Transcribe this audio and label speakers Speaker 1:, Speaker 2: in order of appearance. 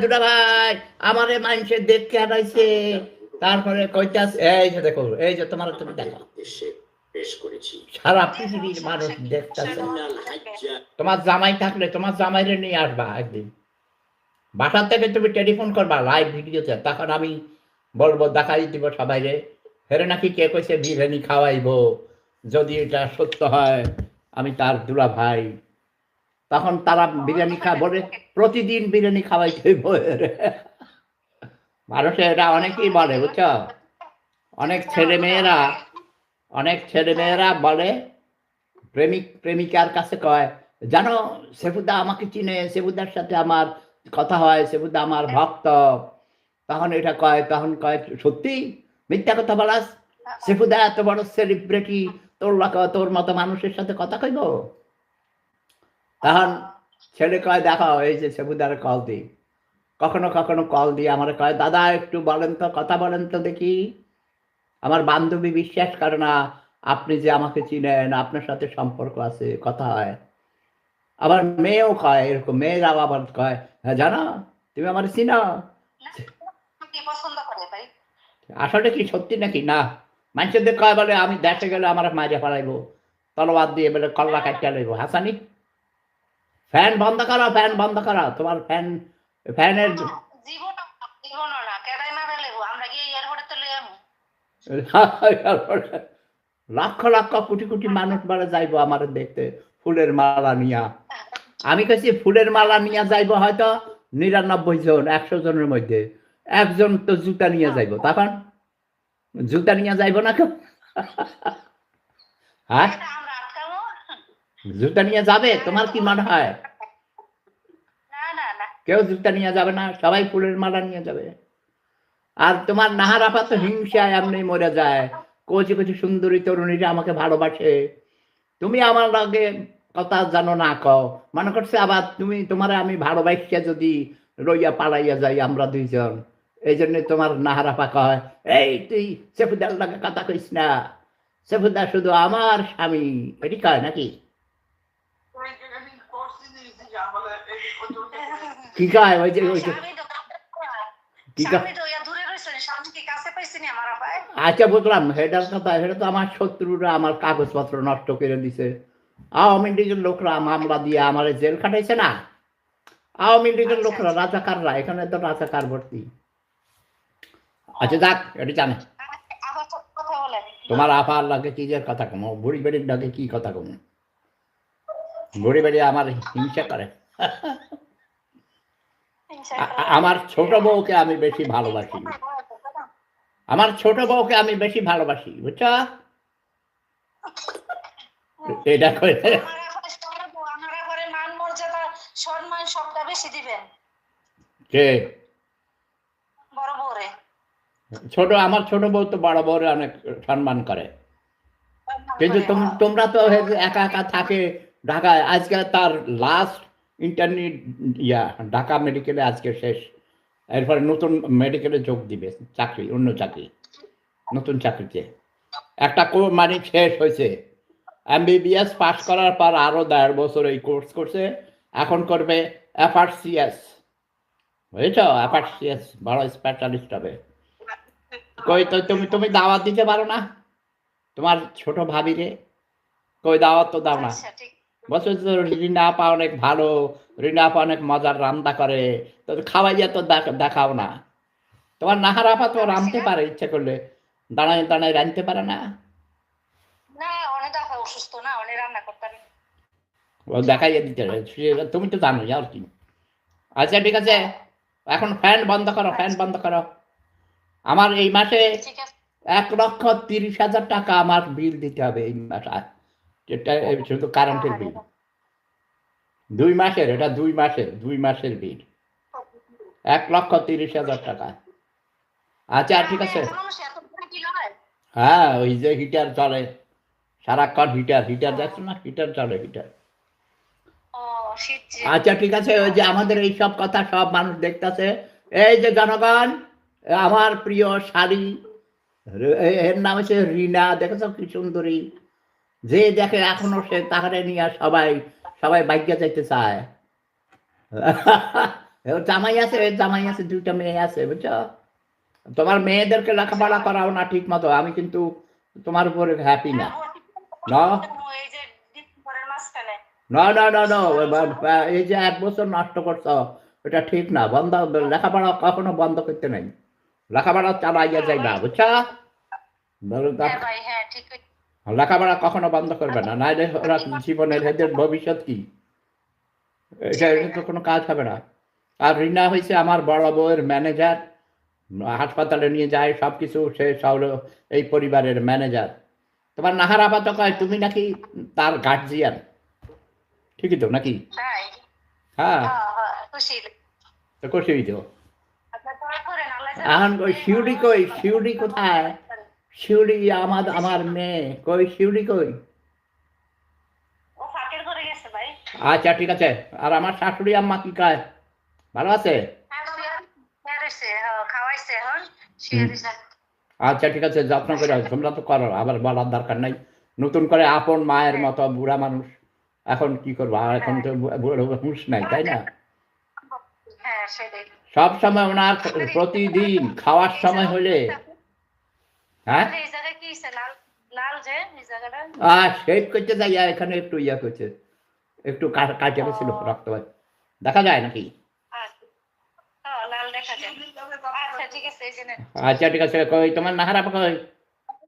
Speaker 1: দুলা ভাই আমারে মানুষে দেখতে আনাইছে তারপরে কইতাছে এই যে দেখো এই যে তোমার তুমি দেখো সারা পৃথিবীর মানুষ দেখতেছে তোমার জামাই থাকলে তোমার জামাইরে নিয়ে আসবা একদিন বাসার থেকে তুমি টেলিফোন করবা লাইভ ভিডিওতে তখন আমি বলবো দেখাই দিব সবাইরে হেরে নাকি কে কইছে বিরিয়ানি খাওয়াইবো যদি এটা সত্য হয় আমি তার দুলা ভাই তখন তারা বিরিয়ানি বলে প্রতিদিন বিরিয়ানি খাওয়াইতে হইব মানুষে এটা অনেকেই বলে বুঝছো অনেক ছেলে মেয়েরা বলে প্রেমিক প্রেমিকার কাছে কয় জানো সেফুদা আমাকে চিনে সেফুদার সাথে আমার কথা হয় সেফুদা আমার ভক্ত তখন এটা কয় তখন কয় সত্যি মিথ্যা কথা বলাস সেফুদা এত বড় সেলিব্রিটি তোর মতো মানুষের সাথে কথা কইব তখন ছেলে কয় দেখাও এই যে সেফুদার কল দিই কখনো কখনো কল দিয়ে আমার কয় দাদা একটু বলেন তো কথা বলেন তো দেখি আমার বান্ধবী বিশ্বাস করে না আপনি যে আমাকে চিনেন আপনার সাথে সম্পর্ক আছে কথা হয় আবার মেয়েও কয় এরকম মেয়েরাও আবার কয় হ্যাঁ জানো তুমি আমার চিনো আসলে কি সত্যি নাকি না মানুষদের কয় বলে আমি দেশে গেলে আমার মারিয়া ফেলাইবো তলোয়ার দিয়ে বলে কল্লা কাটিয়া লইব হাসানি ফ্যান বন্ধ করো তোমার ফ্যানের লক্ষ লক্ষ কোটি কোটি মানুষ বারে যাইবো আমার দেখতে ফুলের মালা নিয়া আমি কাছে ফুলের মালা নিয়ে যাইবো হয়তো 99 জন 100 জনের মধ্যে একজন তো জুতা নিয়ে যাইবো তখন জুতা নিয়ে যাইবো না কেউ হ্যাঁ জুতা নিয়ে যাবে তোমার কি মনে হয় কেউ জুতা নিয়ে যাবে না সবাই ফুলের মালা নিয়ে যাবে আর তোমার নাহার আপা তো হিংসায় এমনি মরে যায় কচি কচি সুন্দরী তরুণীরা আমাকে ভালোবাসে তুমি আমার লগে কথা জানো না কও মনে করছে আবার তোমার আমি ভালোবাসিয়া যদি রইয়া পালাইয়া যাই আমরা দুইজন এই জন্য তোমার নাহার আপা কয় এই তুই সেফুদার লগে কথা কইস না সেফুদা শুধু আমার স্বামী এটি কয় নাকি কি কয় ওই যে কি কয় আচ্ছা বুঝলাম সেটার কথা সেটা তো আমার শত্রুরা আমার কাগজপত্র নষ্ট করে দিছে আওয়ামী লীগের লোকরা মামলা দিয়ে আমার জেল খাটাইছে না আওয়ামী লীগের লোকরা রাজাকাররা এখানে তো রাজাকার ভর্তি আচ্ছা যাক এটি জানে তোমার আফার লাগে কি যে কথা কমো বুড়ি বেড়ির লাগে কি কথা কমো বুড়ি বেড়ি আমার হিংসা করে আমার ছোট বউকে আমি বেশি ভালোবাসি বুঝছ এটা ছোট আমার ছোট বউ তো বড় বউরে অনেক সম্মান করে কিন্তু তোমরা তো একা একা থাকে ঢাকায় আজকে তার লাস্ট ইন্টারনেট ঢাকা মেডিকেলে আজকে শেষ এরপরে নতুন মেডিকেলে যোগ দিবে চাকরি অন্য চাকরি নতুন চাকরিতে একটা মানে শেষ হয়েছে MBBS পাস করার পর আরো 1.5 বছর এই কোর্স করছে এখন করবে FRCS বুঝেছ FRCS বড় স্পেশালিস্ট হবে কই তো তুমি দাওয়াত দিতে পারো না তোমার ছোট ভাবিরে কই দাওয়াত তো দাও না বছর রিনা আপা অনেক ভালো রিনা আপা অনেক মজার রান্না করে তো খাওয়াইয়া তো দেখাও না তোমার নাহার আপা তো রাঁধতে পারে ইচ্ছে করলে দাঁড়ায় দাঁড়ায় রাঁধতে পারে না দেখাইয়া দিতে তুমি তো জানো আর কি আচ্ছা ঠিক আছে এখন ফ্যান বন্ধ করো আমার এই মাসে 1,30,000 টাকা আমার বিল দিতে হবে এই মাসে এটা শুধু কারেন্টের বিল 2 মাসের এটা 2 মাসের বিল 1,30,000 টাকা আচ্ছা ঠিক আছে হ্যাঁ ওই যে হিটার চলে সারাক্ষণ হিটার দেখছো না হিটার চলে আচ্ছা ঠিক আছে ওই যে আমাদের এই সব কথা সব মানুষ দেখতেছে এই যে জনগণ আমার প্রিয় শাড়ি এর নাম হচ্ছে রিনা দেখেছ কি সুন্দরী যে দেখে এখনো সে তাহারে নিয়ে সবাই বাইকে যাইতে চায় ওর জামাই আছে, 2টা মেয়ে আছে, বুঝছো? তোমার মেয়েদেরকে লেখাপড়া করাও না ঠিক মতো, আমি কিন্তু তোমার উপরে হ্যাপি না। না
Speaker 2: এই যে ডিসেম্বরের মাঝখানে
Speaker 1: না না না না, এই যে 1 বছর নষ্ট করছো, এটা ঠিক না। লেখাপড়া কখনো বন্ধ করতে নাই, লেখাপড়া চালাইয়া যাইবা, বুঝছা?
Speaker 2: হ্যাঁ ভাই, হ্যাঁ ঠিক।
Speaker 1: লেখাপড়া কখনো বন্ধ করবে না, নাইলে ওরা জীবনের এদের ভবিষ্যৎ কি, এটা তো কোনো কাজ হবে না। আর রিনা হয়েছে আমার বড় বউয়ের ম্যানেজার, হাসপাতালে নিয়ে যায় সবকিছু, সে হলো এই পরিবারের ম্যানেজার। তোমার নাহার আপাত কয় তুমি নাকি তার গার্জিয়ান, ঠিকই তো নাকি?
Speaker 2: তাই?
Speaker 1: হ্যাঁ,
Speaker 2: খুশি।
Speaker 1: তো খুশি হইতো।
Speaker 2: আপনার দোয়া করেন, আল্লাহ যেন
Speaker 1: এখন ওই শিউলি কই, শিউলি কোথায়? শিউলি আমার মেয়ে কই, শিউলি কই?
Speaker 2: ও ফাঁকের ঘরে গেছে ভাই।
Speaker 1: আচ্ছা ঠিক আছে। আর আমার শাশুড়ি আম্মা কি কয়, ভালো আছে?
Speaker 2: খাওয়াইছে এখন, শুয়ে
Speaker 1: হুম,
Speaker 2: দিছে।
Speaker 1: আচ্ছা ঠিক আছে, যত্ন করে, তোমরা তো করো, আবার বলার দরকার নাই। নতুন করে আপন মায়ের
Speaker 2: হ্যাঁ,
Speaker 1: মতো বুড়া মানুষ, এখন কি করবো, আর এখন
Speaker 2: হ্যাঁ,
Speaker 1: তো বুড়ো হুঁশ নাই, তাই না?
Speaker 2: হ্যাঁ সেটাই।
Speaker 1: সব সময় ওনার প্রতিদিন খাওয়ার সময় হলে, হ্যাঁ,
Speaker 2: এই জায়গায় কি হইছে? লাল লাল যে এই জায়গাটা।
Speaker 1: আর শেভ করতে যাই, এখানে একটু ইয়া করছে, একটু কাটে গেছিল রক্ত, দেখা যায় নাকি?
Speaker 2: লাল দেখা যায়। আচ্ছা ঠিক আছে, এই যে নেন।
Speaker 1: আচ্ছা ঠিক আছে, কই তোমার নাহার আপা কই?